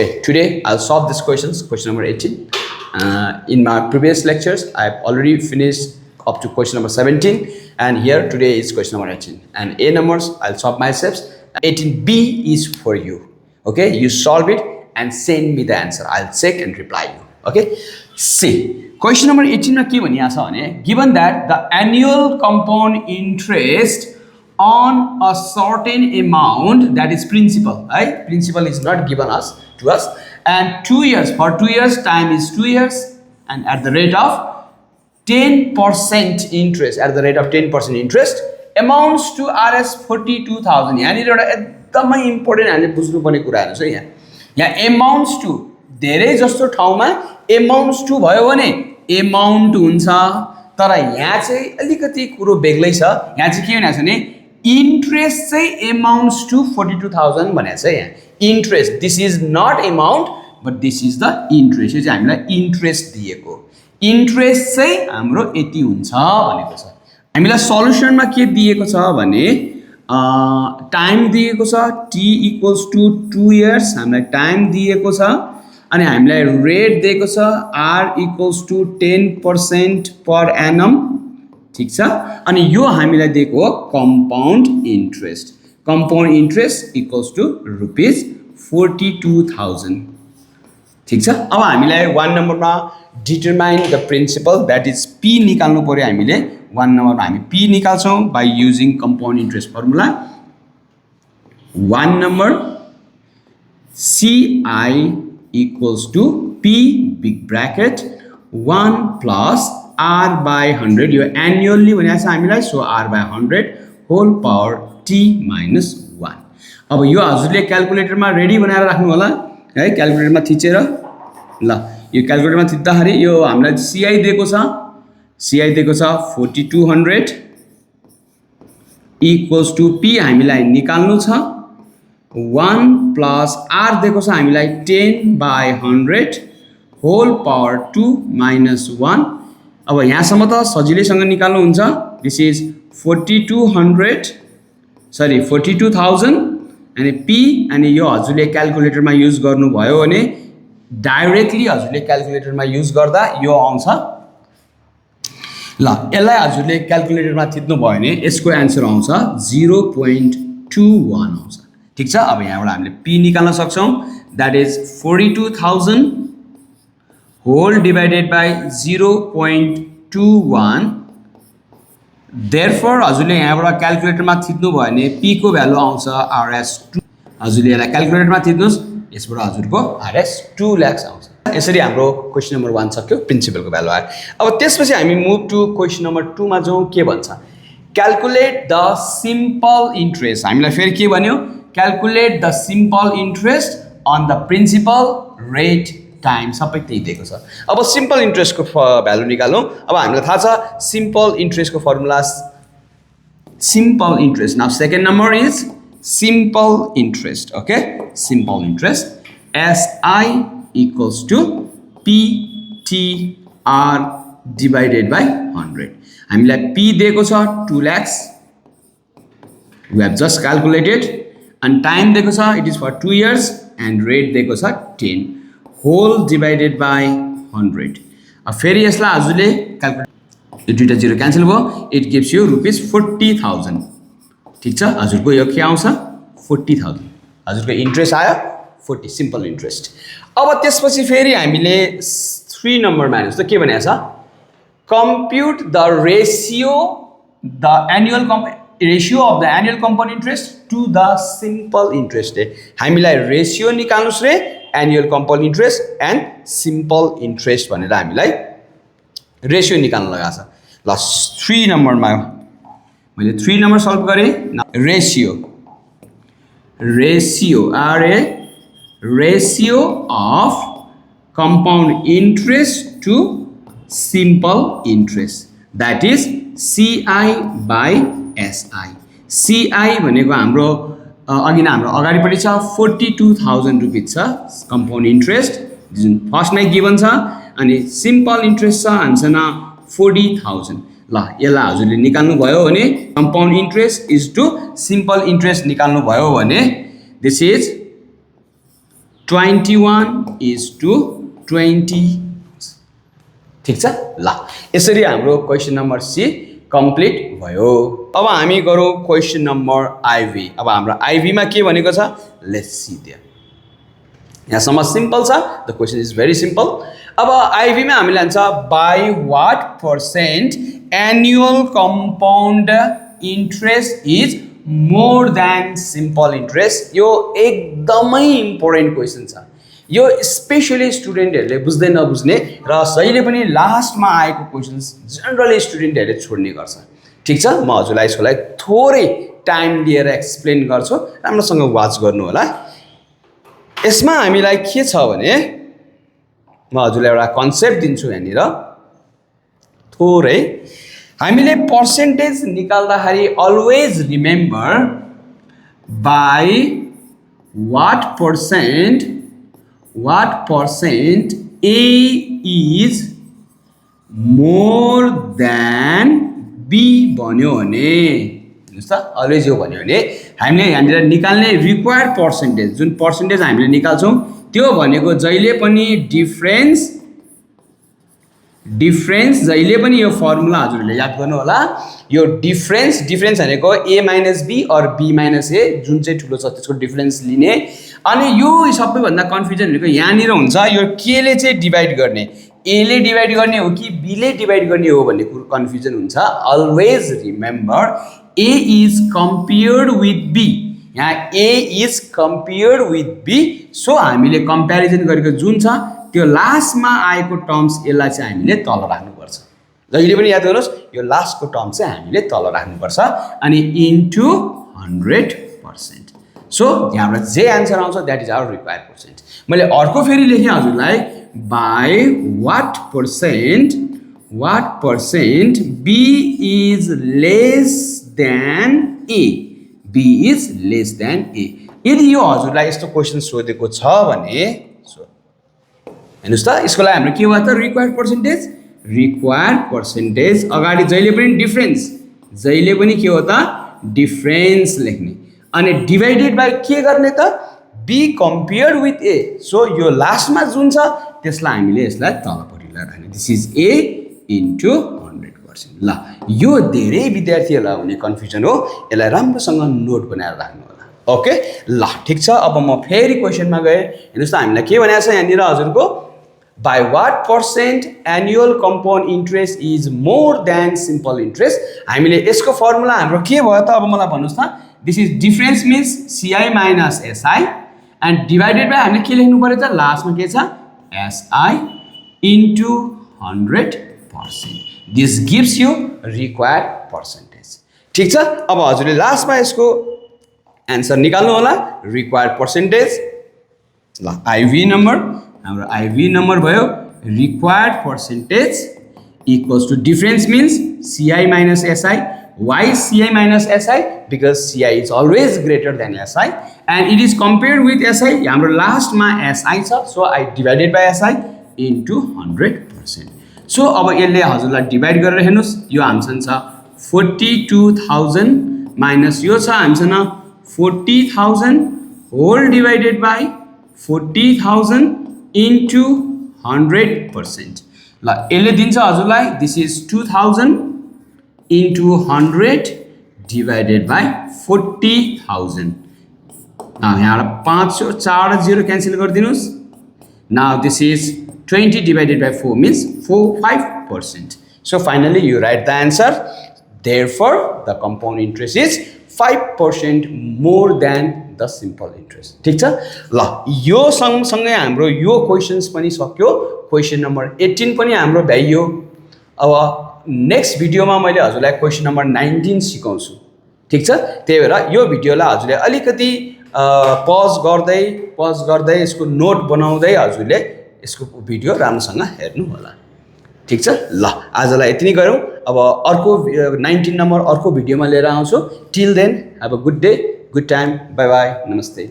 Okay, today I'll solve these questions, question number 18. In my previous lectures, I've already finished up to question number 17, and here today is question number 18. And A numbers, I'll solve myself. 18B is for you. Okay, you solve it and send me the answer. I'll check and reply you. Okay, see, question number 18 given that the annual compound interest on a certain amount, that is principal, right? Principal is not given to us, and 2 years, for 2 years, time is 2 years, and at the rate of 10% interest, amounts to Rs 42,000. यानी एउटा एकदमै important हामीले बुझ्नुपर्ने कुराहरु छ यहाँ amounts to धेरै जस्तो ठाउँमा amounts to भयो भने amount हुन्छ, तर यहाँ चाहिँ अलिकति कुरो बेग्लै छ। यहाँ चाहिँ के भनेको छ भने interest say amounts to 42,000 भनेको छ यहाँ। Interest, this is not amount but this is the interest, यो चाहिँ हामीलाई interest दिएको। interest चाहिँ हाम्रो यति हुन्छ भनेको छ। हामीलाई सल्युसनमा के दिएको छ भने टाइम दिएको छ t equals to 2 years, हामीलाई टाइम दिएको छ, अनि हामीलाई रेट दिएको छ r equals to 10% per annum, ठीक छ। अनि यो हामीलाई दिएको हो compound interest. Compound interest equals to rupees 42,000, ठीक छ। अब हामीलाई 1 नम्बरमा determine the principal, that is P निकाल्नु पर्यो हामीले। 1 नम्बरमा हामी पी निकाल्छौँ by using compound interest formula. 1 नम्बर CI equals to P big bracket 1 plus R by 100, यो annually भनेको छ हामीलाई, so R by 100 whole power T minus 1। अब यो हजुरले क्याल्कुलेटरमा रेडी बनाएर राख्नु होला है, क्याल्कुलेटरमा थिचेर। ल यो क्याल्कुलेटरमा थिच्दाखेरि यो हामीलाई CI दिएको छ, CI दिएको छ 4200 equals to P हामीलाई निकाल्नु छ 1 plus R दिएको छ हामीलाई 10 by 100 whole power 2 minus 1। अब यहाँसम्म त सजिलैसँग निकाल्नु हुन्छ। दिस इज 42,000 अनि P, अनि यो हजुरले क्याल्कुलेटरमा युज गर्नुभयो भने डाइरेक्टली हजुरले क्याल्कुलेटरमा युज गर्दा यो आउँछ। ल यसलाई हजुरले क्याल्कुलेटरमा थिच्नु भयो भने यसको एन्सर आउँछ 0.21 आउँछ, ठीक छ। अब यहाँबाट हामीले P निकाल्न सक्छौँ, that is 42,000 whole divided by 0.21। therefore हजुरले यहाँबाट क्याल्कुलेटरमा थिच्नु भयो भने P को भ्यालु आउँछ RS2। हजुरले यसलाई क्याल्कुलेटरमा थिच्नुस्, यसबाट हजुरको RS2 लाख आउँछ। यसरी हाम्रो क्वेशन नम्बर 1 सक्यो, प्रिन्सिपलको भ्यालु आयो। अब त्यसपछि हामी मुभ टु क्वेशन नम्बर 2 मा जाउँ। के भन्छ, क्याल्कुलेट द सिम्पल इन्ट्रेस्ट। हामीलाई फेरि के भन्यो, calculate the simple interest on the principal rate time, सबै त्यही दिएको छ। अब सिम्पल इन्ट्रेस्टको भ्यालु निकालौँ। अब हामीलाई थाहा छ सिम्पल इन्ट्रेस्टको formula, simple interest. Now second number is simple interest. Okay, simple interest SI equals to PTR divided by 100। हामीलाई P दिएको छ 2 lakhs, we have just calculated, and time दिएको छ it is for 2 years, and rate दिएको छ 10 whole divided by 100। अब फेरि यसलाई हजुरले क्याल्कुलेट, यो दुईटा जिरो क्यान्सल भयो, इट गिभ्स यु रुपीज 40,000, ठीक छ। हजुरको यो के आउँछ 40,000, हजुरको इन्ट्रेस्ट आयो 40, सिम्पल इन्ट्रेस्ट। अब त्यसपछि फेरि हामीले 3 नम्बरमा हेर्नुहोस् त के भनेको छ, compute the ratio the annual ratio of the annual compound interest to the simple interest. हामीलाई रेसियो निकाल्नुस् रे annual compound interest and simple interest भनेर हामीलाई रेसियो निकाल्न लगाएको छ। ल 3 नम्बरमा मैले 3 नम्बर सल्भ गरेँ। Ratio, ratio RA, ratio of compound interest to simple interest, that is CI by SI। CI भनेको हाम्रो अघि नै हाम्रो अगाडिपट्टि छ 42,000 रुपीज छ कम्पाउन्ड इन्ट्रेस्ट, जुन फर्स्टमै गिभन छ, अनि सिम्पल इन्ट्रेस्ट छ हामीसँग 40,000। ल यसलाई हजुरले निकाल्नु भयो भने compound interest is to simple interest निकाल्नु भयो भने दिस इज 21:20 ठिक छ ल यसरी हाम्रो क्वेशन नम्बर सी कम्प्लिट भयो अब हामी गरौँ क्वेशन नम्बर आईभी अब हाम्रो आईभी मा के भनेको छ लेट्स सी देयर यहाँसम्म सिम्पल छ the question is very simple अब आईभी मा हामीले लान्छ by what % annual compound interest is more than simple interest यो एकदमै इम्पोर्टेन्ट क्वेशन छ यो स्पेशली स्टुडेन्टहरूले बुझ्दै नबुझ्ने र जहिले पनि लास्टमा आएको क्वेशन्स जनरली स्टुडेन्टहरूले छोड्ने गर्छ ठिक छ म हजुरलाई यसको लागि थोरै टाइम लिएर एक्सप्लेन गर्छु राम्रोसँग वाच गर्नु होला यसमा हामीलाई के छ भने म हजुरलाई एउटा कन्सेप्ट दिन्छु यहाँनिर थोरै हामीले पर्सेन्टेज निकाल्दाखेरि always remember by what percent A is more than B भन्यो भने हेर्नुस् त अलवेज यो भन्यो भने हामीले यहाँनिर निकाल्ने रिक्वायर्ड पर्सेन्टेज जुन पर्सेन्टेज हामीले निकाल्छौँ त्यो भनेको जहिले पनि डिफरेन्स जहिले पनि यो फर्मुला हजुरले याद गर्नु होला यो डिफरेन्स भनेको A - B or B - A जुन चाहिँ ठुलो छ त्यसको डिफरेन्स लिने अनि यो सबैभन्दा कन्फ्युजन भनेको यहाँनिर हुन्छ यो के ले चाहिँ डिभाइड गर्ने A ले डिभाइड गर्ने हो कि B ले डिभाइड गर्ने हो भन्ने कुरो कन्फ्युजन हुन्छ always remember A is compared with B यहाँ A is compared with B so हामीले कम्प्यारिजन गरेको जुन छ त्यो लास्टमा आएको टर्म्स यसलाई चाहिँ हामीले तल राख्नुपर्छ जहिले पनि याद गर्नुहोस् यो लास्टको टर्म चाहिँ हामीले तल राख्नुपर्छ अनि इन्टु 100% सो यहाँबाट जे एन्सर आउँछ that is our required percent मैले अर्को फेरि लेखेँ हजुरलाई by what percent B is less than A B is less than A यदि यो हजुरलाई यस्तो क्वेसन सोधेको छ भने हेर्नुस् त यसको लागि हाम्रो के भयो त रिक्वायर्ड पर्सेन्टेज अगाडि जहिले पनि के हो त डिफरेन्स लेख्ने अनि डिभाइडेड बाई के गर्ने त B compared with A so यो लास्टमा जुन छ त्यसलाई हामीले यसलाई तलपट्टि राख्ने दिस इज ए इन्टु 100% ल यो धेरै विद्यार्थीहरूलाई हुने कन्फ्युजन हो यसलाई राम्रोसँग नोट बनाएर राख्नु होला ओके ल ठिक छ अब म फेरि क्वेसनमा गएँ हेर्नुहोस् त हामीलाई के भनेको छ यहाँनिर हजुरको by what % annual compound interest is more than simple interest हामीले यसको फर्मुला हाम्रो के भयो त अब मलाई भन्नुस् त this is difference means CI minus SI and divided by हामीले के लेख्नु पर्यो त लास्टमा के छ SI into 100% this gives you required percentage ठीक छ अब हजुरले लास्टमा यसको आन्सर निकाल्नु होला रिक्वायर्ड पर्सेन्टेज ल IV नम्बर हाम्रो IV नम्बर भयो required percentage equals to difference means CI minus SI why CI minus SI because CI is always greater than SI and it is compared with SI हाम्रो लास्टमा SI छ so I divided by SI into 100% so अब यसले हजुरलाई divide गरेर हेर्नुस् यो हामीसँग छ 42,000 माइनस यो छ हामीसँग 40,000 होल डिवाइडेड बाई 40,000 into 100% ल यसले दिन्छ हजुरलाई this is 2000 into 100 divided by 40,000 यहाँ 4 0 cancel गरिदिनुस् now this is 20 divided by 4 means 5%. So finally you write the answer. Therefore the compound interest is 5% more than the simple interest. ठीक छ ल यो सँगसँगै हाम्रो यो क्वेशन्स पनि सक्यो क्वेशन नम्बर 18 पनि हाम्रो भ्याइयो अब नेक्स्ट भिडियोमा मैले हजुरलाई क्वेशन नम्बर 19 सिकाउँछु ठीक छ त्यही भएर यो भिडियोलाई हजुरले अलिकति पज गर्दै यसको नोट बनाउँदै हजुरले यसको भिडियो राम्रोसँग हेर्नु होला ठीक छ ल आजलाई यति नै गरौँ अब अर्को 19 नम्बर अर्को भिडियोमा लिएर आउँछु till then have a good day good time bye bye नमस्ते